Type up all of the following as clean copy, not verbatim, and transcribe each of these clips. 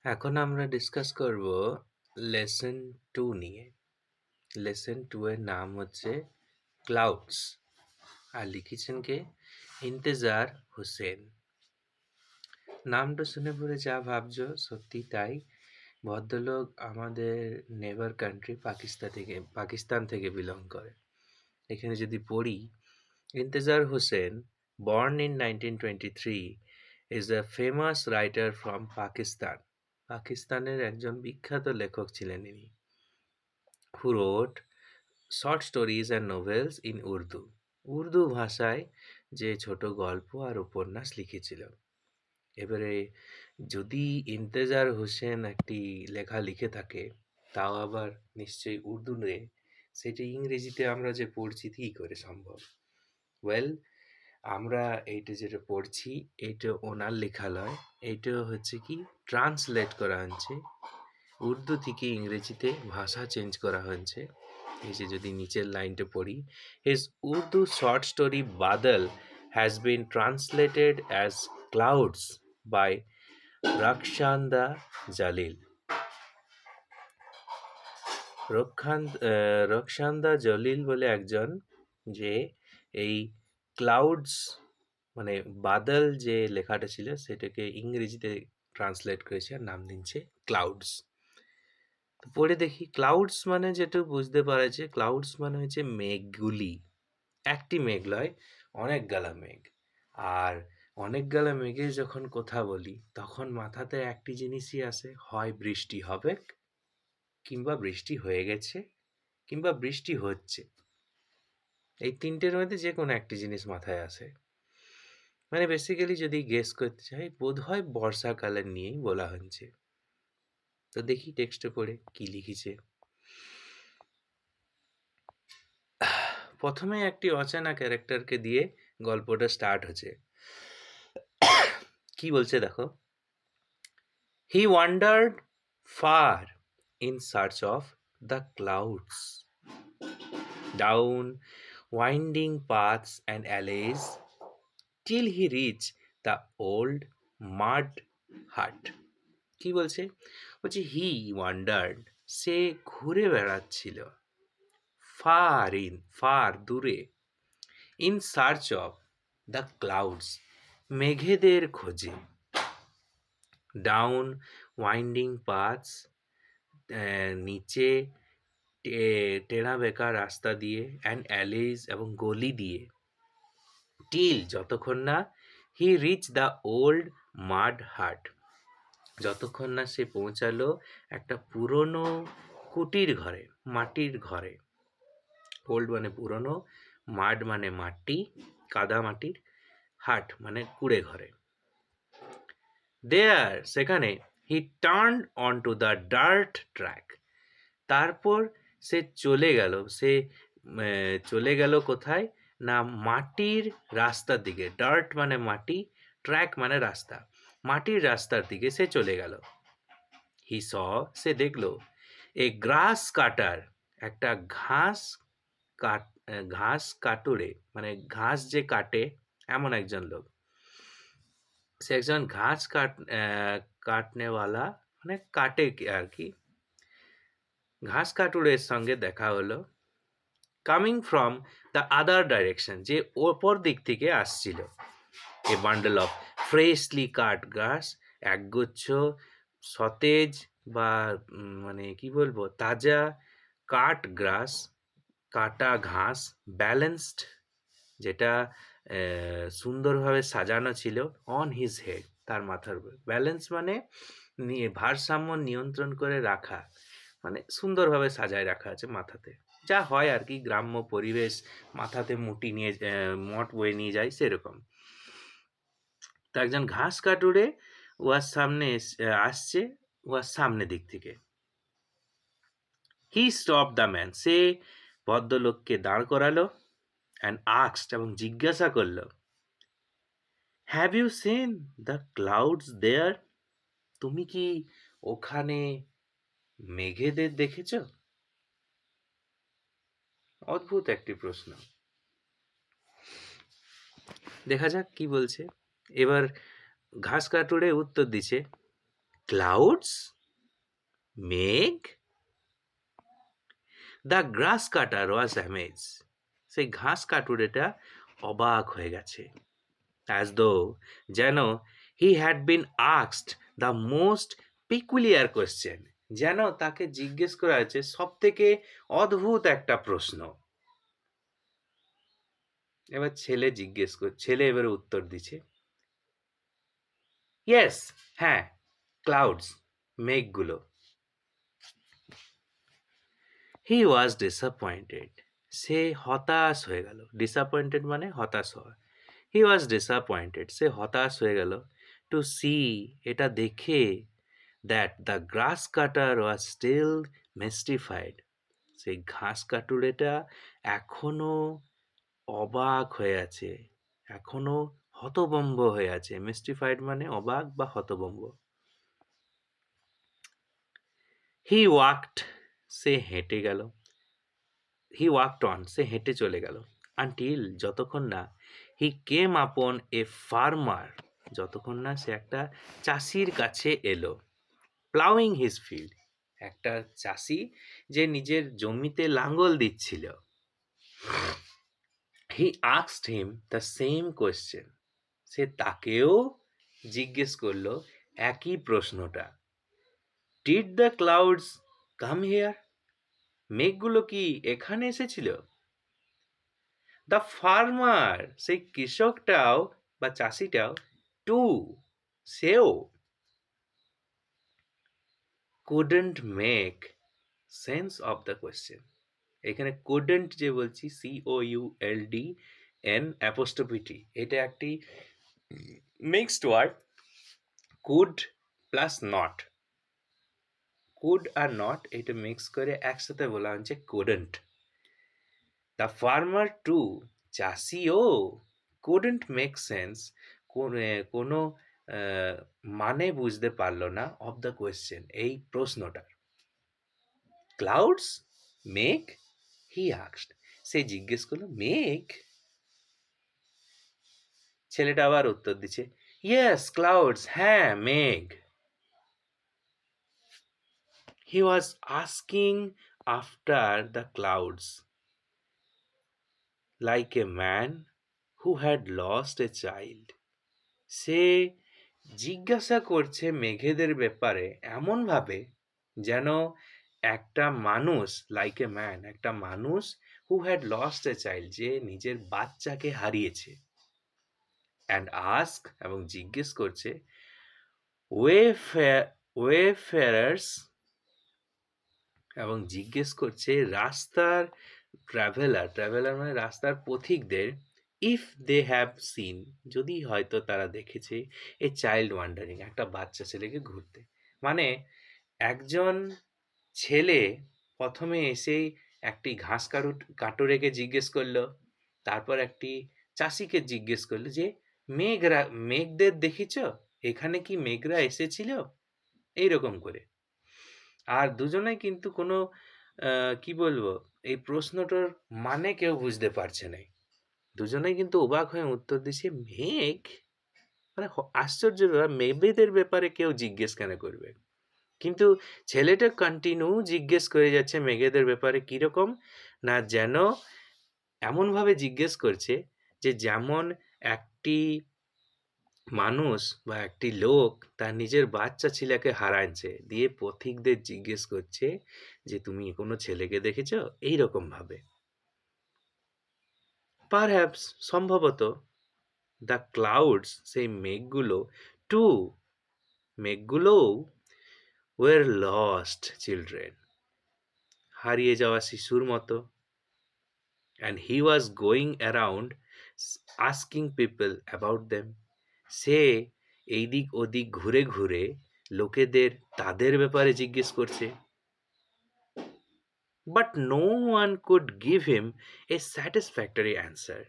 এখন আমরা ডিসকাস করব লেসন 2 নিয়ে। লেসন 2 এর নাম হচ্ছে ক্লাউডস, আর লিখেছেন কে? ইন্তেজার হোসেন। নামটা শুনে পরে যা ভাবছো সত্যি তাই। ভদ্রলোক আমাদের নেবার কান্ট্রি পাকিস্তান থেকে বিলং করে। এখানে যদি পড়ি, ইন্তেজার Hossain, born in 1923, is a famous writer from Pakistan. পাকিস্তানের একজন বিখ্যাত লেখক ছিলেন ইনি, who wrote short stories and novels in Urdu. Urdu ভাষায় যে ছোট গল্প আর উপন্যাস লিখেছিল। এবারে যদি ইন্তেজার হোসেন একটি লেখা লিখে থাকে, তাও আবার নিশ্চয়ই উর্দুতে, সেটি ইংরেজিতে আমরা যে পড়ছি কী করে সম্ভব? ওয়েল, আমরা এইটা যেটা পড়ছি এইটা ওনার লেখা নয়, এইটা হচ্ছে কি ট্রান্সলেট করা হয়েছে উর্দু থেকে ইংরেজিতে, ভাষা চেঞ্জ করা হয়েছে। এই যে যদি নিচের লাইনটা পড়ি, his Urdu short story Badal has been translated as clouds by Rakhshanda Jalil. Rakhshanda Jalil বলে একজন, যে এই ক্লাউডস মানে বাদল যে লেখাটা ছিল সেটাকে ইংরেজিতে ট্রান্সলেট করেছে আর নাম দিচ্ছে ক্লাউডস। তো পড়ে দেখি, ক্লাউডস মানে যেটা বুঝতে পারা যায়, ক্লাউডস মানে হচ্ছে মেঘগুলি। একটি মেঘ নয়, অনেক গালা মেঘ। আর অনেক গালা মেঘের যখন কথা বলি তখন মাথাতে একটি জিনিসই আসে, হয় বৃষ্টি হবে, কিংবা বৃষ্টি হয়ে গেছে, কিংবা বৃষ্টি হচ্ছে। এই তিনটের মধ্যে যে কোনো একটি জিনিস মাথায় আসে। মানে বেসিক্যালি যদি গেস করতে চাই, বোধ হয় বর্ষাকালের নিয়েই বলা হচ্ছে। তো দেখি টেক্সটে পড়ে কি লিখেছে। প্রথমে একটি অচেনা ক্যারেক্টারকে দিয়ে গল্পটা স্টার্ট হচ্ছে। কি বলছে দেখো, he wandered far in search of the clouds, down winding paths and alleys till he reached the old mud hut. কি বলছে? বলছে হি ওয়ান্ডার্ড, সে ঘুরে বেড়াচ্ছিল, ফার দূরে, in search of the clouds, মেঘেদের খোঁজে, ডাউন ওয়াইন্ডিং পাথস, নিচে টেরা বেঁকা রাস্তা দিয়ে, অ্যান্ড অ্যালেজ এবং গলি দিয়ে, টিল যতক্ষণ না, হি রিচ দ্য ওল্ড মাড হাট, যতক্ষণ না সে পৌঁছালো একটা পুরনো কুটির ঘরে, মাটির ঘরে। ওল্ড মানে পুরনো, মাড মানে মাটি, কাদা মাটির, হাট মানে কুড়ে ঘরে। দেয়ার সেখানে, he turn on to the dirt track, তারপর সে চলে গেল কোথায় না, মাটির রাস্তার দিকে। ডার্ট মানে মাটি, ট্র্যাক মানে রাস্তা, মাটির রাস্তার দিকে সে চলে গেল। হি স, সে দেখলো, এ গ্রাস কাটার, একটা ঘাস কাটুরে, মানে ঘাস যে কাটে এমন একজন লোক। সে একজন কাটনেওয়ালা, মানে কাটে আর কি, ঘাস কাটুরের সঙ্গে দেখা হলো। Coming from the other direction, যে ওপর দিক থেকে আসছিল। এ বান্ডেল অফ ফ্রেশলি কাট গ্রাস, একগুচ্ছ সতেজ বা মানে কি বলবো, তাজা কাট গ্রাস, কাটা ঘাস, ব্যালেন্সড, যেটা সুন্দরভাবে সাজানো ছিল, অন হিজ হেড, তার মাথার উপর। ব্যালেন্স মানে ভারসাম্য নিয়ন্ত্রণ করে রাখা, মানে সুন্দরভাবে সাজায় রাখা আছে মাথাতে, যা হয় আর কি, গ্রাম্য পরিবেশ, মাথাতে মঠ বয়ে নিয়ে যায় সেরকম। তো একজন ঘাস কাটুরে উহার সামনে আসছে, উহার সামনে দিক থেকে। হি স্টপ দ্য ম্যান, সে ভদ্রলোককে দাঁড় করালো, অ্যান্ড আস্কড, এবং জিজ্ঞাসা করলো, have you seen the clouds there, তুমি কি ওখানে মেঘেদের দেখেছ? অদ্ভুত একটি প্রশ্ন। দেখা যাক কি বলছে। এবার ঘাস কাটুরে উত্তর দিছে, ক্লাউডস, মেঘ? The grass cutter was amaze. সেই ঘাস কাটুরেটা অবাক হয়ে গেছে। অ্যাজ দো, যেন he had been asked the most peculiar question, যেন তাকে জিজ্ঞেস করা হয়েছে সব থেকে অদ্ভুত একটা প্রশ্ন। এবার ছেলে এবারে উত্তর দিচ্ছে, ইয়েস, হ্যাঁ, ক্লাউডস, মেঘগুলো। হি ওয়াজ ডিসঅ্যাপয়েন্টেড, সে হতাশ হয়ে গেল। ডিসঅ্যাপয়েন্টেড মানে হতাশ হওয়া। হি ওয়াজ ডিসঅ্যাপয়েন্টেড, সে হতাশ হয়ে গেল। টু সি, এটা দেখে, that the grass cutter was still mystified, সেই ঘাস কাটুরেটা এখনো অবাক হয়ে আছে, এখনো হতভম্ব হয়ে আছে। মিস্টিফাইড মানে অবাক বা হতভম্ব। হি ওয়াকড, সে হেঁটে গেল। হি ওয়াকড অন, সে হেঁটে চলে গেল। আনটিল, যতক্ষণ না হি কেম আপন এ ফার্মার, যতক্ষণ না সে একটা চাষির কাছে এলো। প্লাউইং হিজ ফিল্ড, একটা চাষি যে নিজের জমিতে লাঙ্গল দিচ্ছিল। He asked him the same question, সে তাকেও জিজ্ঞেস করলো একই প্রশ্নটা। Did the clouds come here, মেঘগুলো কি এখানে এসেছিল? দ্য ফার্মার, সেই কৃষকটাও বা চাষিটাও, টু, সেও, couldn't make sense of the question। এখানে couldn't যে বলছি, COULDN', এটা একটি mixed word. Could plus not, could আর নট এটা মিক্স করে একসাথে বলা হচ্ছে couldn't। দ্য ফার্মার টু, চাষিও, couldn't make sense, কোনো মানে বুঝতে পারলো না, অফ দ্য কোয়েশ্চেন, এই প্রশ্নটার। ক্লাউডস, মেঘ, হি আস্কড, সে জিজ্ঞেস করলো মেঘ? ছেলেটা আবার উত্তর দিচ্ছে, ইয়েস ক্লাউডস, হ্যাঁ মেঘ। He was asking after the clouds like a man who had lost a child, সে জিজ্ঞাসা করছে মেঘেদের ব্যাপারে এমনভাবে যেন একটা মানুষ, লাইক এ ম্যান, একটা মানুষ, হু হ্যাড লস্ট এ চাইল্ড, যে নিজের বাচ্চাকে হারিয়েছে। অ্যান্ড আস্ক, এবং জিজ্ঞেস করছে, ওয়েফেয়ারার্স, এবং জিজ্ঞেস করছে রাস্তার ট্রাভেলার মানে রাস্তার পথিকদের, ইফ দে হ্যাভ সিন, যদি হয়তো তারা দেখেছে, এ চাইল্ড ওয়ান্ডারিং, একটা বাচ্চা ছেলেকে ঘুরতে। মানে একজন ছেলে প্রথমে এসেই একটি ঘাস কাটুরেকে জিজ্ঞেস করলো, তারপর একটি চাষিকে জিজ্ঞেস করলো যে মেঘদের দেখেছ, এখানে কি মেঘরা এসেছিল, এইরকম করে। আর দুজনেই কিন্তু কোনো কি বলবো, এই প্রশ্নটার মানে কেউ বুঝতে পারছে না। দুজনেই কিন্তু অবাক হয়ে উত্তর দিচ্ছে, মেঘ? মানে আশ্চর্য ব্যাপার, মেঘেদের ব্যাপারে কেউ জিজ্ঞেস কেন করবে? কিন্তু ছেলেটা কন্টিনিউ জিজ্ঞেস করে যাচ্ছে মেঘেদের ব্যাপারে। কিরকম না, যেন এমনভাবে জিজ্ঞেস করছে যে যেমন একটি মানুষ বা একটি লোক তার নিজের বাচ্চা ছেলেকে হারাচ্ছে, দিয়ে পথিকদের জিজ্ঞেস করছে যে তুমি কোনো ছেলেকে দেখেছ, এইরকম ভাবে। পারহ্যাপস, সম্ভবত, দ্য ক্লাউডস, সেই মেঘগুলো, টু, মেঘগুলোও, ওয়ার লস্ট চিলড্রেন, হারিয়ে যাওয়া শিশুর মতো। And he was going around asking people about them, সে এইদিক ওদিক ঘুরে ঘুরে লোকেদের তাদের ব্যাপারে জিজ্ঞেস করছে। But no one could give him a satisfactory answer,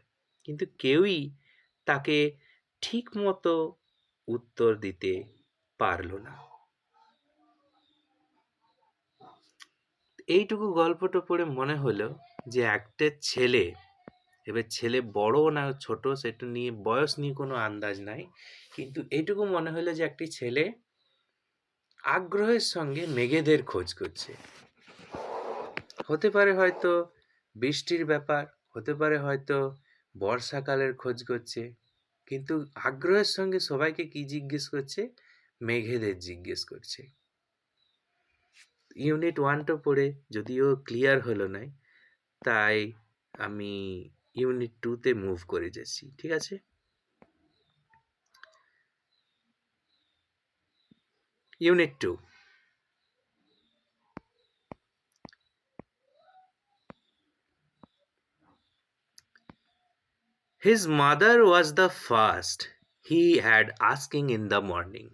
কিন্তু কেউই তাকে ঠিক মতো উত্তর দিতে পারল না। এইটুকু গল্পটা পড়ে মনে হলো যে একটা ছেলে, এবার ছেলে বড় না ছোট সেটা নিয়ে, বয়স নিয়ে কোনো আন্দাজ নাই, কিন্তু এইটুকু মনে হলো যে একটি ছেলে আগ্রহের সঙ্গে মেঘেদের খোঁজ করছে। হতে পারে হয়তো বৃষ্টির ব্যাপার, হতে পারে হয়তো বর্ষাকালের খোঁজ করছে, কিন্তু আগ্রহের সঙ্গে সবাইকে কি জিজ্ঞেস করছে? মেঘেদের জিজ্ঞেস করছে। ইউনিট 1টা পড়ে যদিও ক্লিয়ার হলো না, তাই আমি ইউনিট 2তে মুভ করে যাচ্ছি, ঠিক আছে? Unit 2। His mother was the first he had asking in the morning.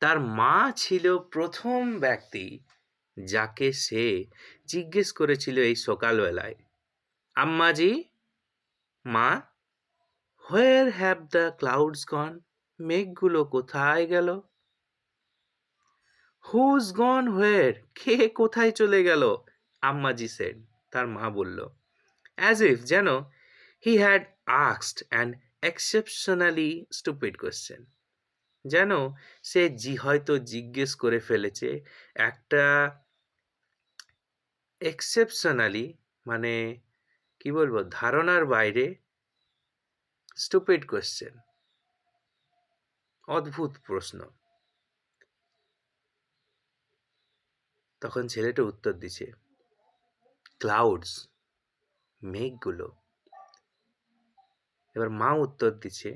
তার মা ছিল প্রথম ব্যক্তি যাকে সে জিজ্ঞেস করেছিল এই সকালবেলায়, আম্মাজি, মা, হোয়ার হ্যাভ দ্য ক্লাউডস গন? মেঘগুলো কোথায় গেল? হুজ গন হোয়ার? কে কোথায় চলে গেল? আম্মাজি সেড, তার মা বলল। অ্যাজ ইফ, যেন he had asked an exceptionally stupid question, যেন সে হয়তো জিজ্ঞেস করে ফেলেছে একটা এক্সেপশনালি, মানে কি বলবো, ধারণার বাইরে, স্টুপিড কোয়েশ্চেন, অদ্ভুত প্রশ্ন। তখন ছেলেটা উত্তর দিছে, ক্লাউডস, মেঘগুলো। এবার মা উত্তর দিচ্ছে,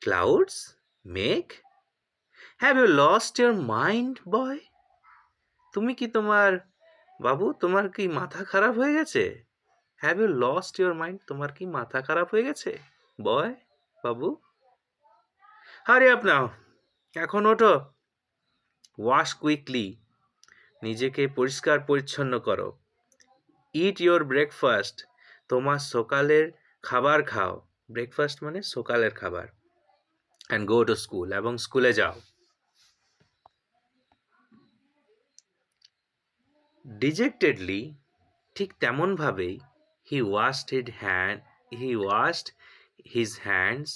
ক্লাউডস, মেঘ? Have you lost your mind boy? তুমি কি তোমার কি মাথা খারাপ হয়ে গেছে? Have you lost your mind? তোমার কি মাথা খারাপ হয়ে গেছে বয়, বাবু? হারি আপ নাও, এখন ওঠো। ওয়াশ কুইকলি, নিজেকে পরিষ্কার পরিচ্ছন্ন করো। ইট ইয়োর ব্রেকফাস্ট, তোমার সকালের খাবার খাও। ব্রেকফাস্ট মানে সকালের খাবার। অ্যান্ড গো টু স্কুল, এবং স্কুলে যাও। ডিজেক্টেডলি, ঠিক তেমনভাবেই, he washed his hands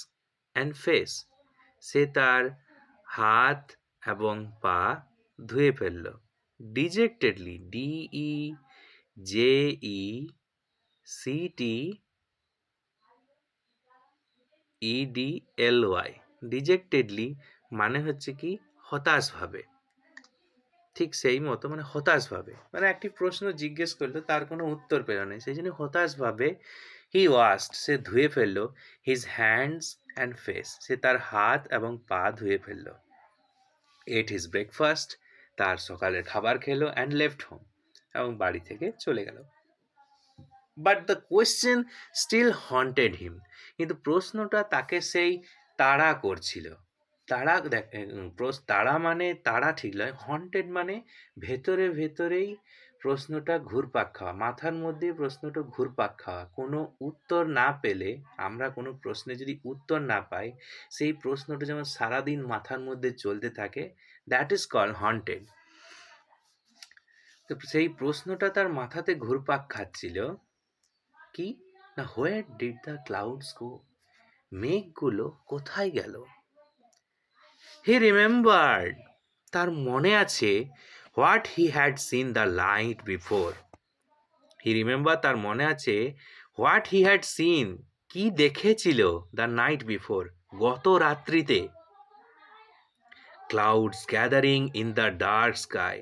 and face, সে তার হাত এবং পা ধুয়ে ফেলল। ডিজেক্টেডলি, DEJECTEDLY, ডিজেক্টেডলি মানে হচ্ছে কি হতাশভাবে, ঠিক সেই মতো, মানে হতাশভাবে, মানে একটি প্রশ্ন জিজ্ঞেস করলো, তার কোনো উত্তর পেল না, সেই জন্য হতাশভাবে হি ওয়াশড, সে ধুয়ে ফেললো, হিজ হ্যান্ডস অ্যান্ড ফেস, সে তার হাত এবং পা ধুয়ে ফেললো। এট হিজ ব্রেকফাস্ট, তার সকালের খাবার খেলো, অ্যান্ড লেফট হোম, এবং বাড়ি থেকে চলে গেল। But the question still haunted him, কিন্তু প্রশ্নটা তাকে সেই তাড়া করছিল। তাড়া মানে তাড়া ঠিক নয়, হন্টেড মানে ভেতরে ভেতরেই প্রশ্নটা ঘুরপাক খাওয়া, মাথার মধ্যে প্রশ্নটা ঘুরপাক খাওয়া। কোনো উত্তর না পেলে, আমরা কোনো প্রশ্নে যদি উত্তর না পাই, সেই প্রশ্নটা যেমন সারাদিন মাথার মধ্যে চলতে থাকে, দ্যাট ইজ কল হন্টেড। তো সেই প্রশ্নটা তার মাথাতে ঘুরপাক খাচ্ছিল কি না, হোয়ার ডিড দ্য ক্লাউডস গো? মেঘগুলো কোথায় গেল? হি রিমেম্বার্ড, তার মনে আছে, what he had seen the night before. He remember, তার মনে আছে, হোয়াট হি হ্যাড সিন, কি দেখেছিল, দ্য নাইট বিফোর, গত রাত্রিতে। Clouds gathering in the dark sky,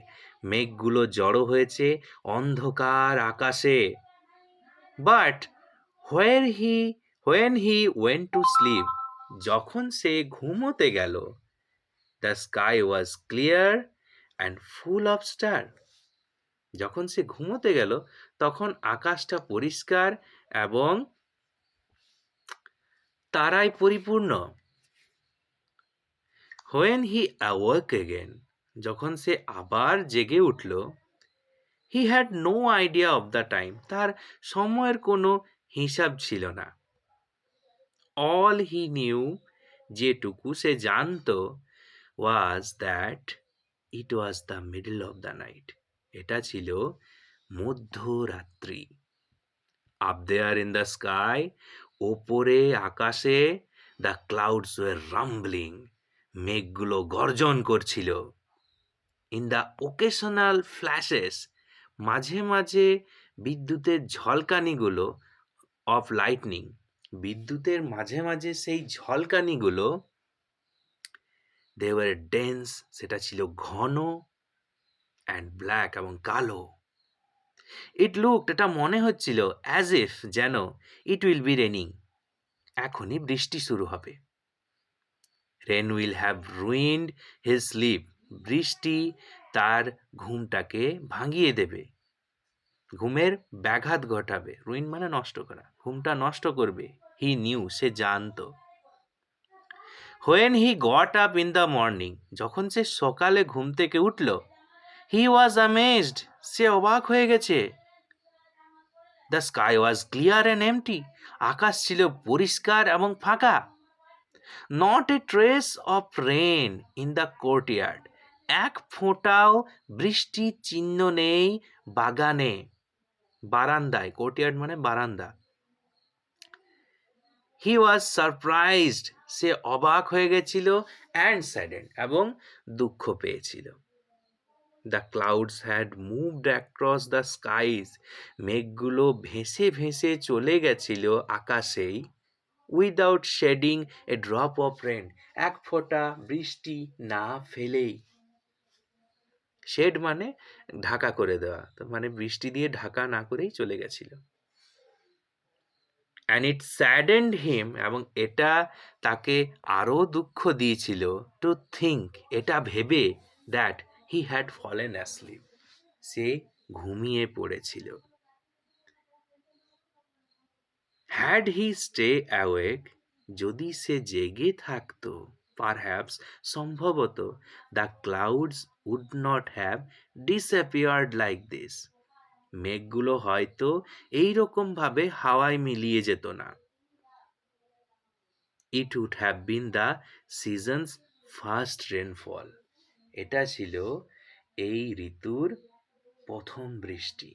মেঘগুলো জড়ো হয়েছে অন্ধকার আকাশে। But when he went to sleep, যখন সে ঘুমোতে গেল, the sky was clear and full of stars, যখন সে ঘুমোতে গেল তখন আকাশটা পরিষ্কার এবং তারায় পরিপূর্ণ। when he awoke again, যখন সে আবার জেগে উঠল, he had no idea of the time, তার সময়ের কোনো হিসাব ছিল না। all he knew, যেটুকু সে জানতো, was that it was the middle of the night, এটা ছিল মধ্যরাত্রি। up there in the sky, ওপরে আকাশে, the clouds were rumbling, মেঘগুলো গর্জন করছিল। ইন দ্য ওকেশনাল ফ্ল্যাশেস, মাঝে মাঝে বিদ্যুতের ঝলকানিগুলো অফ লাইটনিং, বিদ্যুতের মাঝে মাঝে সেই ঝলকানিগুলো, দে ওয়ার ডেন্স, সেটা ছিল ঘন, অ্যান্ড ব্ল্যাক, এবং কালো। ইট লুকড, এটা মনে হচ্ছিল, অ্যাজ ইফ, যেন, ইট উইল বি রেনিং, এখনই বৃষ্টি শুরু হবে। Rain will have ruined his sleep, বৃষ্টি তার ঘুমটাকে ভাঙিয়ে দেবে, ঘুমের ব্যাঘাত ঘটাবে। রুইন মানে নষ্ট করা, ঘুমটা নষ্ট করবে। হি নিউ, সে জানতো। When he got up in the morning, যখন সে সকালে ঘুম থেকে উঠল, হি ওয়াজ অ্যামেজড, সে অবাক হয়ে গেছে। The sky was clear and empty, আকাশ ছিল পরিষ্কার এবং ফাঁকা। Not a trace of rain in the courtyard, এক ফোঁটাও বৃষ্টির চিহ্ন নেই বাগানে, বারান্দায়। কোর্টইয়ার্ড মানে বারান্দা। হি ওয়াজ সারপ্রাইজড, সে অবাক হয়ে গেছিল, অ্যান্ড স্যাডেন্ড, এবং দুঃখ পেয়েছিল। The clouds had moved across the skies, মেঘগুলো ভেসে ভেসে চলে গেছিল আকাশেই, without shedding a drop of rain, এক ফোঁটা বৃষ্টি না ফেলেই। শেড মানে ঢাকা করে দেওয়া, তো মানে বৃষ্টি দিয়ে ঢাকা না করেই চলে গেছিল। অ্যান্ড ইট স্যাডেন্ড হিম, এবং এটা তাকে আরও দুঃখ দিয়েছিল, টু থিঙ্ক, এটা ভেবে, that he had fallen asleep, সে ঘুমিয়ে পড়েছিল। হ্যাড হি স্টে অ্যাওয়েক, যদি সে জেগে থাকতো, পারহ্যাপস, সম্ভবত, the clouds would not have disappeared like this, মেঘগুলো হয়তো এইরকম ভাবে হাওয়ায় মিলিয়ে যেত না। It would have been the season's first rainfall, এটা ছিল এই ঋতুর প্রথম বৃষ্টি।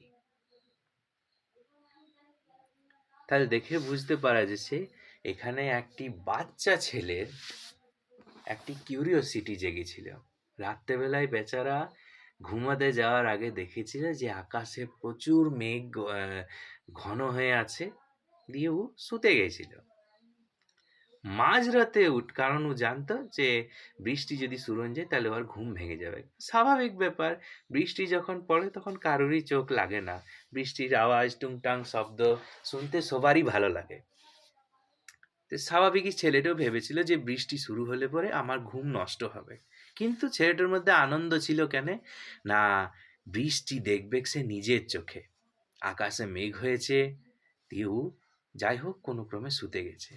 তাহলে দেখে বুঝতে পারা যাচ্ছে এখানে একটি বাচ্চা ছেলের একটি কিউরিওসিটি জেগেছিল। রাত্রেবেলায় বেচারা ঘুমাতে যাওয়ার আগে দেখেছিল যে আকাশে প্রচুর মেঘ ঘন হয়ে আছে, দিয়ে ও শুতে গেছিল। মাঝরাতে কারণ ও জানতো যে বৃষ্টি যদি শুরু হয়ে যায় তাহলে ওর ঘুম ভেঙে যাবে। স্বাভাবিক ব্যাপার, বৃষ্টি যখন পড়ে তখন কারোরই চোখ লাগে না, বৃষ্টির আওয়াজ, টুংটাং শব্দ শুনতে সবারই ভালো লাগে। তো স্বাভাবিকই ছেলেটাও ভেবেছিল যে বৃষ্টি শুরু হলে পরে আমার ঘুম নষ্ট হবে। কিন্তু ছেলেটার মধ্যে আনন্দ ছিল কেন না, বৃষ্টি দেখবে সে নিজের চোখে, আকাশে মেঘ হয়েছে, দিয়েও যাই হোক কোনো ক্রমে শুতে গেছে।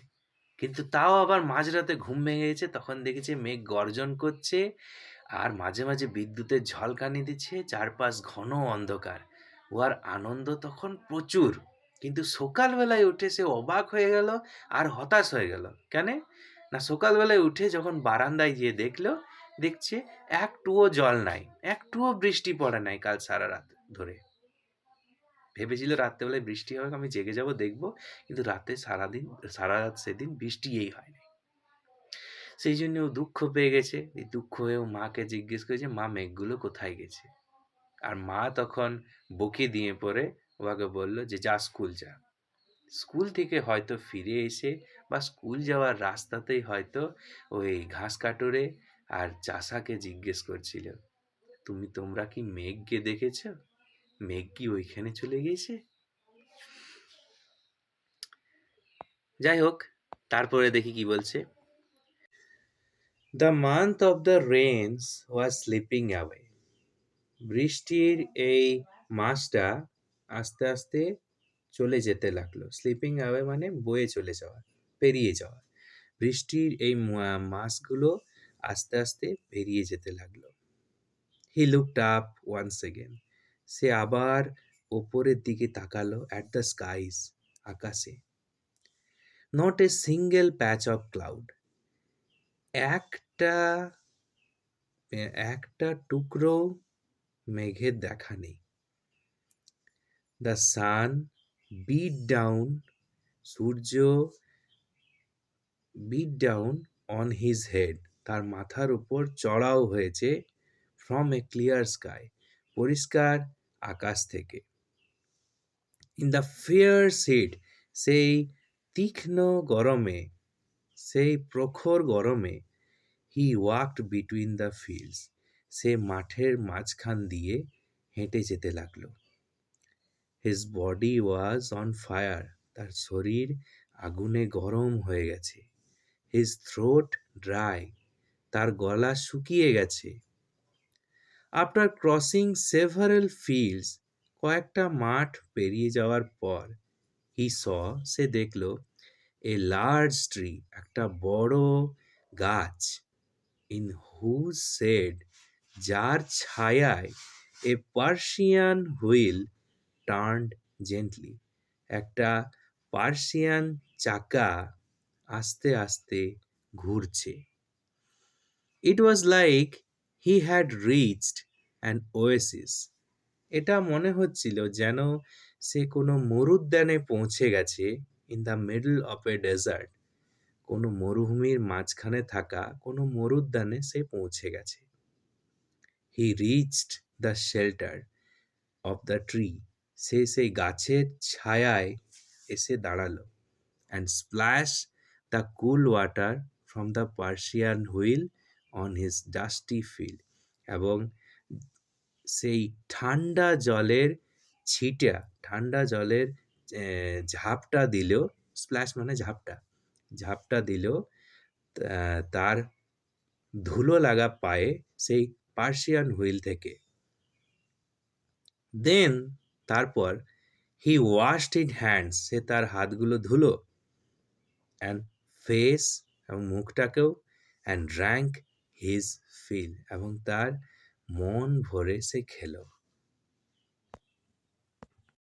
কিন্তু তাও আবার মাঝরাতে ঘুম ভেঙে গেছে, তখন দেখেছে মেঘ গর্জন করছে, আর মাঝে মাঝে বিদ্যুতের ঝলকানি দিচ্ছে, চারপাশ ঘন অন্ধকার। ওর আনন্দ তখন প্রচুর। কিন্তু সকালবেলায় উঠে সে অবাক হয়ে গেল আর হতাশ হয়ে গেল। কেন না, সকালবেলায় উঠে যখন বারান্দায় গিয়ে দেখছে একটুও জল নাই, একটুও বৃষ্টি পড়ে নাই কাল সারা রাত ধরে। ভেবেছিল রাত্রেবেলায় বৃষ্টি হবে, আমি জেগে যাব দেখবো, কিন্তু রাতে সারা রাত সেদিন বৃষ্টিই হয়নি। সেই জন্য ও দুঃখ পেয়ে গেছে। এই দুঃখ হয়ে ও মাকে জিজ্ঞেস করেছে, মা মেঘগুলো কোথায় গেছে? আর মা তখন বকে দিয়ে পরে ওকে বলল যে যা স্কুল যা। স্কুল থেকে হয়তো ফিরে এসে বা স্কুল যাওয়ার রাস্তাতেই হয়তো ওই ঘাস কাটরে আর চাষাকে জিজ্ঞেস করছিল, তোমরা কি মেঘকে দেখেছ? মেঘ কি ওইখানে চলে গিয়েছে? যাই হোক, তারপরে দেখি কি বলছে। The month of the Reigns was sleeping away, বৃষ্টির এই মাসটা আস্তে আস্তে চলে যেতে লাগলো। স্লিপিং অ্যাওয়ে মানে বয়ে চলে যাওয়া, পেরিয়ে যাওয়া। বৃষ্টির এই মাসগুলো আস্তে আস্তে পেরিয়ে যেতে লাগলো। He looked up once again, সে আবার ওপরের দিকে তাকালো, অ্যাট দ্য স্কাইজ, আকাশে। Not a single patch of cloud, একটা একটা টুকরো মেঘের দেখা নেই। দ্য সান বিট ডাউন, সূর্য beat down on his head, তার মাথার উপর চড়াও হয়েছে। from a clear sky, পরিষ্কার আকাশ থেকে। In the fierce heat, সেই তীক্ষ্ণ গরমে, সেই প্রখর গরমে, he walked between the fields, সে মাঠের মাঝখান দিয়ে হেঁটে যেতে লাগলো। His body was on fire, তার শরীর আগুনে গরম হয়ে গেছে। His throat dry, তার গলা শুকিয়ে গেছে। After crossing several fields, কয়েকটা মাঠ পেরিয়ে যাওয়ার পর, he saw, সে দেখলো, a large tree, একটা বড় গাছ, in whose shade, যার ছায়ায়, a Persian wheel turned gently, একটা পার্সিয়ান চাকা আস্তে আস্তে ঘুরছে। It was like he had reached an oasis, এটা মনে হচ্ছিল যেন সে কোনো মরুদ্যানে পৌঁছে গেছে, in the middle of a desert, কোনো মরুভূমির মাঝখানে থাকা কোনো মরুদ্যানে সে পৌঁছে গেছে। He reached the shelter of the tree, সে সেই গাছের ছায়ায় এসে দাঁড়ালো, and splashed the cool water from the Persian wheel on his dusty field, এবং সেই ঠান্ডা জলের ছিটা, ঠান্ডা জলের ঝাপটা দিল, স্প্ল্যাশ মানে ঝাপটা, ঝাপটা দিল তার ধুলো লাগা পায়ে সেই পার্সিয়ান হুইল থেকে। দেন তারপর হি ওয়াশড হিজ হ্যান্ডস, সে তার হাতগুলো ধুলো, অ্যান্ড ফেস এবং মুখটাকেও, অ্যান্ড ড্র্যাঙ্ক হিজ ফিল, এবং তার মন ভরে সে খেলো।